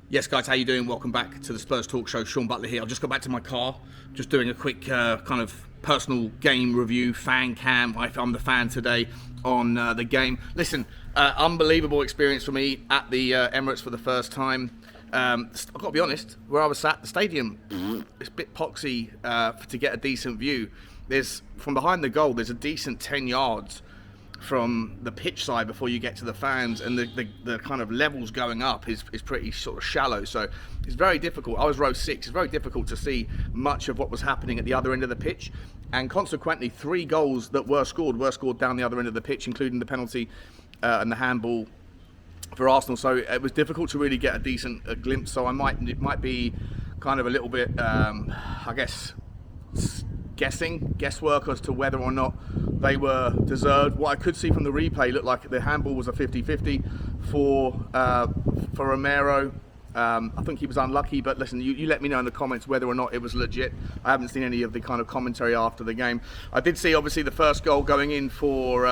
Yes, guys, how you doing? Welcome back to the Spurs Talk Show. Sean Butler here. I've just got back to my car, just doing a quick kind of personal game review, fan cam. I'm the fan today on the game. Listen, unbelievable experience for me at the Emirates for the first time. I've got to be honest, where I was sat, the stadium, it's a bit poxy to get a decent view. From behind the goal, there's a decent 10 yards from the pitch side before you get to the fans, and the kind of levels going up is pretty sort of shallow, so it's very difficult. I was row 6. It's very difficult to see much of what was happening at the other end of the pitch, and consequently 3 goals that were scored down the other end of the pitch, including the penalty and the handball for Arsenal. So it was difficult to really get a decent glimpse. So it might be kind of a little bit I guess guesswork as to whether or not they were deserved. What I could see from the replay looked like the handball was a 50-50 for Romero. I think he was unlucky, but listen, you let me know in the comments whether or not it was legit. I haven't seen any of the kind of commentary after the game. I did see obviously the first goal going in for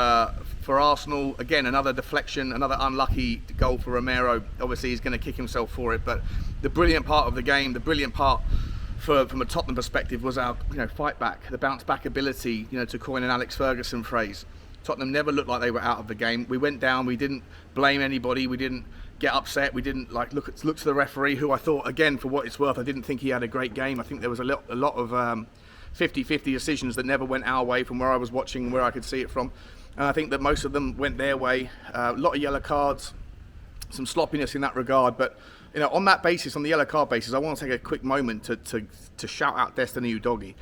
Arsenal. Again, another deflection, another unlucky goal for Romero. Obviously he's going to kick himself for it, but the brilliant part of the game, the brilliant part from a Tottenham perspective was our fight back, the bounce back ability, to coin an Alex Ferguson phrase. Tottenham never looked like they were out of the game. We went down, we didn't blame anybody, we didn't get upset, we didn't look to the referee, who I thought, again, for what it's worth, I didn't think he had a great game. I think there was a lot of 50-50 decisions that never went our way from where I was watching, where I could see it from, and I think that most of them went their way. A lot of yellow cards, some sloppiness in that regard, but on that basis, on the yellow card basis, I want to take a quick moment to shout out Destiny Udogie,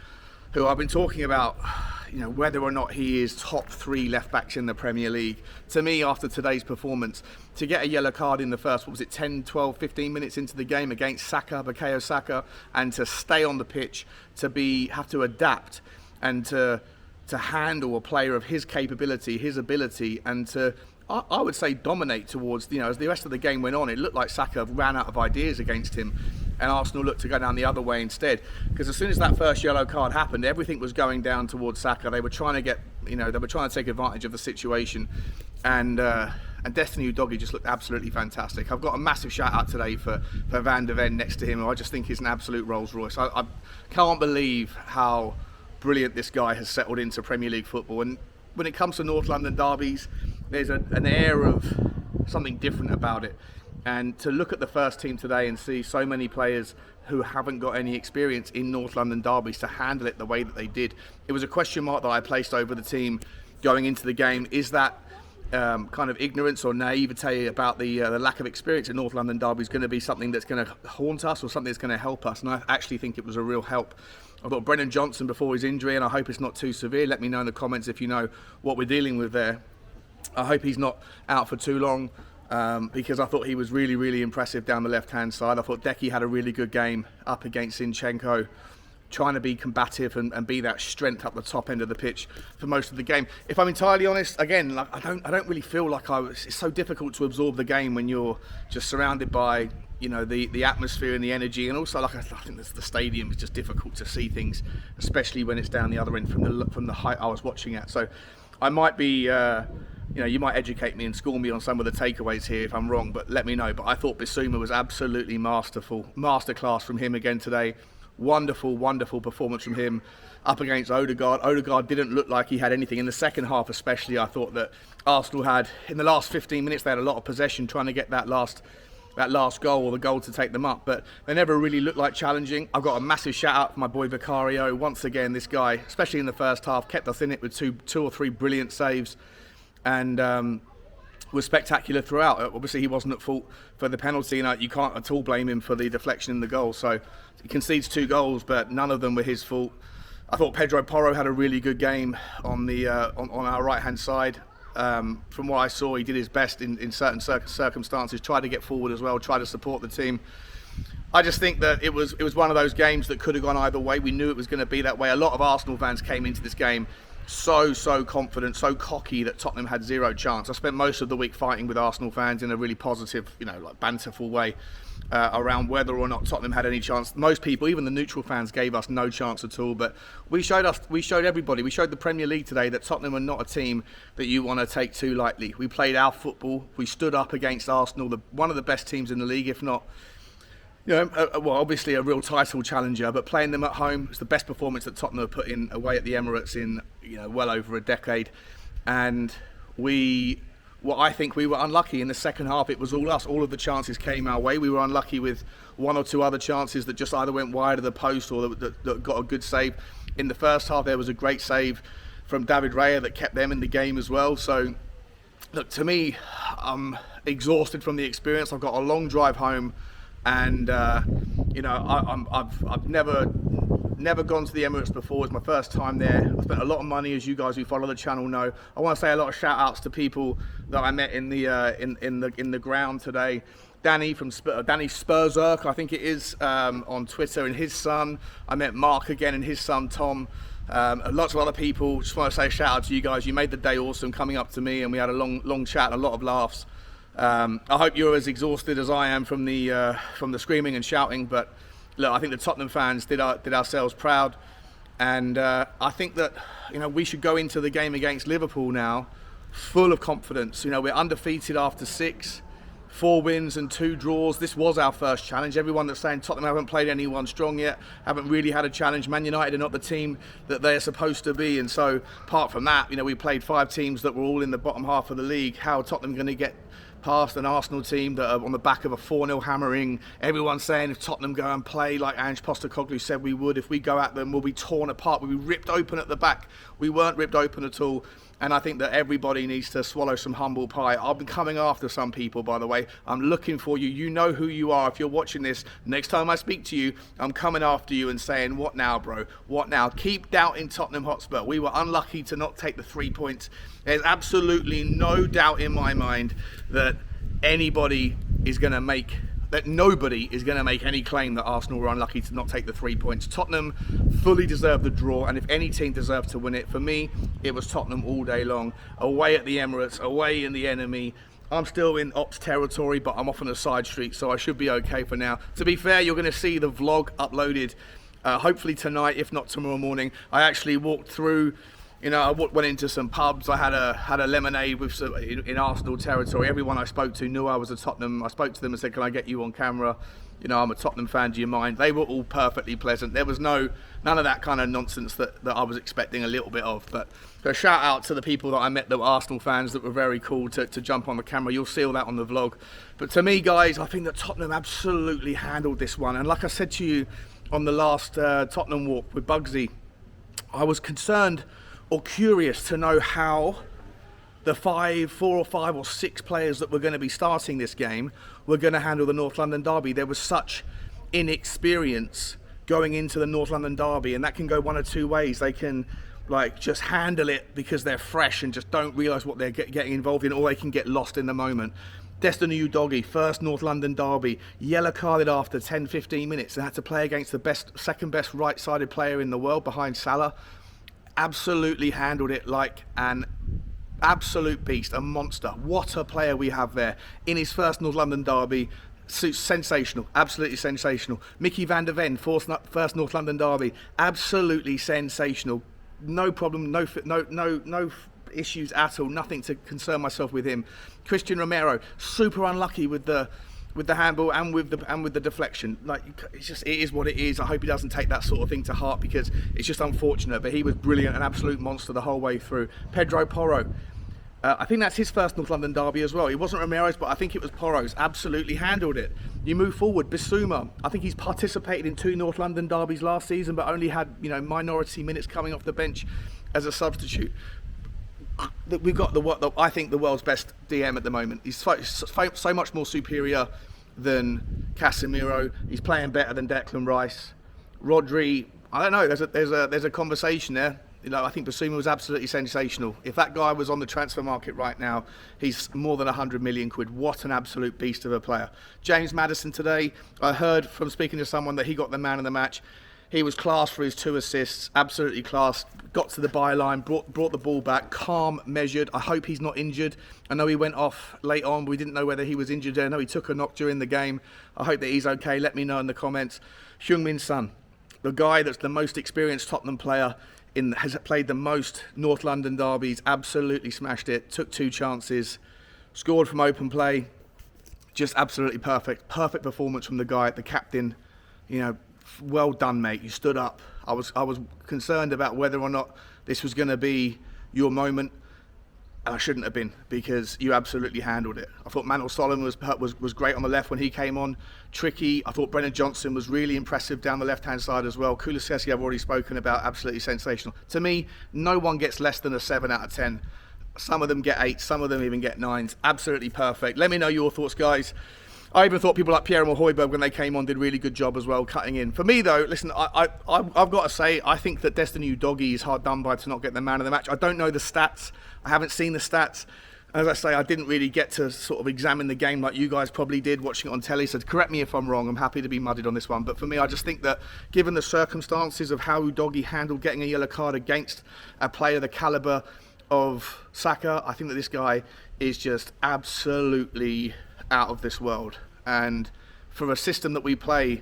who I've been talking about, whether or not he is top 3 left backs in the Premier League. To me, after today's performance, to get a yellow card in the first, 10, 12, 15 minutes into the game against Bukayo Saka, and to stay on the pitch, to have to adapt and to handle a player of his capability, his ability, and to, I would say, dominate towards, as the rest of the game went on, it looked like Saka ran out of ideas against him, and Arsenal looked to go down the other way instead. Because as soon as that first yellow card happened, everything was going down towards Saka. They were trying to take advantage of the situation, and Destiny Udogie just looked absolutely fantastic. I've got a massive shout out today for Van de Ven next to him, who I just think is an absolute Rolls Royce. I can't believe how brilliant this guy has settled into Premier League football. And when it comes to North London derbies, there's an air of something different about it. And to look at the first team today and see so many players who haven't got any experience in North London derbies to handle it the way that they did, it was a question mark that I placed over the team going into the game. Is that kind of ignorance or naivete about the lack of experience in North London derbies going to be something that's going to haunt us, or something that's going to help us? And I actually think it was a real help. I thought Brennan Johnson before his injury, and I hope it's not too severe. Let me know in the comments if you know what we're dealing with there. I hope he's not out for too long, because I thought he was really, really impressive down the left-hand side. I thought Decky had a really good game up against Zinchenko, trying to be combative and be that strength up the top end of the pitch for most of the game. If I'm entirely honest, again, I don't really feel like it's so difficult to absorb the game when you're just surrounded by the atmosphere and the energy, and also I think the stadium is just difficult to see things, especially when it's down the other end from the height I was watching at. So I might be you might educate me and school me on some of the takeaways here if I'm wrong, but let me know. But I thought Bissouma was absolutely masterclass from him again today. Wonderful performance from him up against Odegaard. Odegaard didn't look like he had anything in the second half, especially. I thought that Arsenal had, in the last 15 minutes, they had a lot of possession trying to get that last goal, or the goal to take them up, but they never really looked like challenging. I've got a massive shout out for my boy Vicario. Once again, this guy, especially in the first half, kept us in it with two or three brilliant saves, and was spectacular throughout. Obviously he wasn't at fault for the penalty, and you can't at all blame him for the deflection in the goal. So he concedes 2 goals, but none of them were his fault. I thought Pedro Porro had a really good game on our right hand side. From what I saw, he did his best in certain circumstances, tried to get forward as well, tried to support the team. I just think that it was one of those games that could have gone either way. We knew it was going to be that way. A lot of Arsenal fans came into this game so confident, so cocky that Tottenham had zero chance. I spent most of the week fighting with Arsenal fans in a really positive, banterful way around whether or not Tottenham had any chance. Most people, even the neutral fans, gave us no chance at all. But we showed everybody, we showed the Premier League today that Tottenham are not a team that you want to take too lightly. We played our football. We stood up against Arsenal, one of the best teams in the league, if not Well, obviously a real title challenger, but playing them at home, it's the best performance that Tottenham have put in away at the Emirates in well over a decade. And I think we were unlucky in the second half. It was all us. All of the chances came our way. We were unlucky with one or two other chances that just either went wide of the post or that got a good save. In the first half, there was a great save from David Raya that kept them in the game as well. So, look, to me, I'm exhausted from the experience. I've got a long drive home. And I've never gone to the Emirates before. It's my first time there. I spent a lot of money, as you guys who follow the channel know. I want to say a lot of shout outs to people that I met in the ground today. Danny from Danny SpursTalkShow, I think it is, on Twitter, and his son. I met Mark again and his son Tom. Lots of other people. Just want to say a shout out to you guys. You made the day awesome coming up to me, and we had a long chat and a lot of laughs. I hope you're as exhausted as I am from the screaming and shouting, but look, I think the Tottenham fans did ourselves proud, and I think that we should go into the game against Liverpool now full of confidence. We're undefeated after 4 wins and 2 draws. This was our first challenge. Everyone that's saying Tottenham haven't played anyone strong yet, haven't really had a challenge. Man United are not the team that they're supposed to be, and so apart from that, we played 5 teams that were all in the bottom half of the league. How are Tottenham going to get past an Arsenal team that are on the back of a 4-0 hammering? Everyone's saying if Tottenham go and play like Ange Postecoglou said we would, if we go at them, we'll be torn apart, we'll be ripped open at the back. We weren't ripped open at all, and I think that everybody needs to swallow some humble pie. I've been coming after some people, by the way. I'm looking for you. You know who you are. If you're watching this, next time I speak to you, I'm coming after you and saying, what now, bro? What now? Keep doubting Tottenham Hotspur. We were unlucky to not take the 3 points. There's absolutely no doubt in my mind that nobody is going to make any claim that Arsenal were unlucky to not take the 3 points. Tottenham fully deserved the draw, and if any team deserved to win it, for me, it was Tottenham all day long. Away at the Emirates, away in the enemy. I'm still in ops territory, but I'm off on a side street, so I should be okay for now. To be fair, you're going to see the vlog uploaded hopefully tonight, if not tomorrow morning. I actually walked through. I went into some pubs. I had a lemonade with in Arsenal territory. Everyone I spoke to knew I was a Tottenham. I spoke to them and said, "Can I get you on camera? I'm a Tottenham fan. Do you mind?" They were all perfectly pleasant. There was none of that kind of nonsense that I was expecting a little bit of. But a shout out to the people that I met that were Arsenal fans that were very cool to jump on the camera. You'll see all that on the vlog. But to me, guys, I think that Tottenham absolutely handled this one. And like I said to you on the last Tottenham walk with Bugsy, I was concerned or curious to know how the 4 or 5 or 6 players that were going to be starting this game were going to handle the North London derby. There was such inexperience going into the North London derby, and that can go one of 2 ways. They can just handle it because they're fresh and just don't realise what they're getting involved in, or they can get lost in the moment. Destiny Udogie, first North London derby, yellow carded after 10-15 minutes and had to play against the second best right-sided player in the world behind Salah. Absolutely handled it like an absolute beast, a monster. What a player we have there in his first North London derby. Sensational, absolutely sensational. Mickey van der Ven, first North London derby, absolutely sensational. No problem, no issues at all, nothing to concern myself with him. Christian Romero, super unlucky with the handball and with the deflection. It is what it is. I hope he doesn't take that sort of thing to heart because it's just unfortunate. But he was brilliant, an absolute monster the whole way through. Pedro Porro, I think that's his first North London derby as well. It wasn't Romero's, but I think it was Porro's. Absolutely handled it. You move forward, Bissouma. I think he's participated in 2 North London derbies last season, but only had minority minutes coming off the bench as a substitute. We've got I think the world's best DM at the moment. He's so much more superior than Casemiro. He's playing better than Declan Rice. Rodri, I don't know. There's a conversation there. I think Bissouma was absolutely sensational. If that guy was on the transfer market right now, he's more than 100 million quid. What an absolute beast of a player. James Maddison today, I heard from speaking to someone that he got the man of the match. He was class for his 2 assists, absolutely class. Got to the byline, brought the ball back, calm, measured. I hope he's not injured. I know he went off late on. We didn't know whether he was injured. I know he took a knock during the game. I hope that he's okay. Let me know in the comments. Heung-min Son, the guy that's the most experienced Tottenham player, has played the most North London derbies, absolutely smashed it, took 2 chances, scored from open play. just absolutely perfect performance from the guy, the captain. You know, well done, mate. You stood up. I was concerned about whether or not this was going to be your moment. And I shouldn't have been, because you absolutely handled it. I thought Manuel Solomon was great on the left when he came on. Tricky. I thought Brennan Johnson was really impressive down the left-hand side as well. Kulusevski I've already spoken about, absolutely sensational. To me, no one gets less than a 7 out of 10. Some of them get 8, some of them even get 9s. Absolutely perfect. Let me know your thoughts, guys. I even thought people like Pierre-Emile Højbjerg, when they came on, did a really good job as well, cutting in. For me, though, listen, I've got to say, I think that Destiny Udogie is hard done by to not get the man of the match. I don't know the stats. I haven't seen the stats. As I say, I didn't really get to sort of examine the game like you guys probably did watching it on telly, so correct me if I'm wrong. I'm happy to be muddied on this one. But for me, I just think that given the circumstances of how Udogie handled getting a yellow card against a player the calibre of Saka, I think that this guy is just absolutely out of this world. And for a system that we play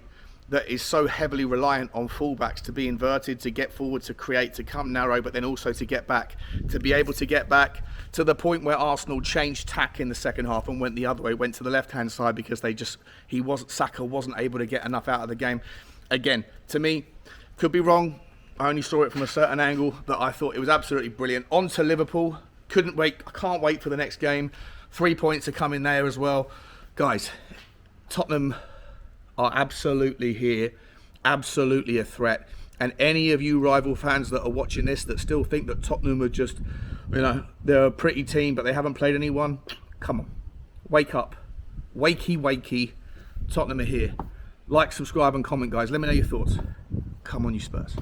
that is so heavily reliant on fullbacks to be inverted, to get forward, to create, to come narrow, but then also to get back, to be able to get back to the point where Arsenal changed tack in the second half and went the other way, went to the left-hand side because Saka wasn't able to get enough out of the game. Again, to me, could be wrong. I only saw it from a certain angle, but I thought it was absolutely brilliant. On to Liverpool. Couldn't wait. I can't wait for the next game. 3 points are coming there as well. Guys, Tottenham are absolutely here, absolutely a threat. And any of you rival fans that are watching this that still think that Tottenham are just, you know, they're a pretty team but they haven't played anyone, come on, wake up, wakey, Tottenham are here. Like, subscribe and comment, guys. Let me know your thoughts. Come on, you Spurs.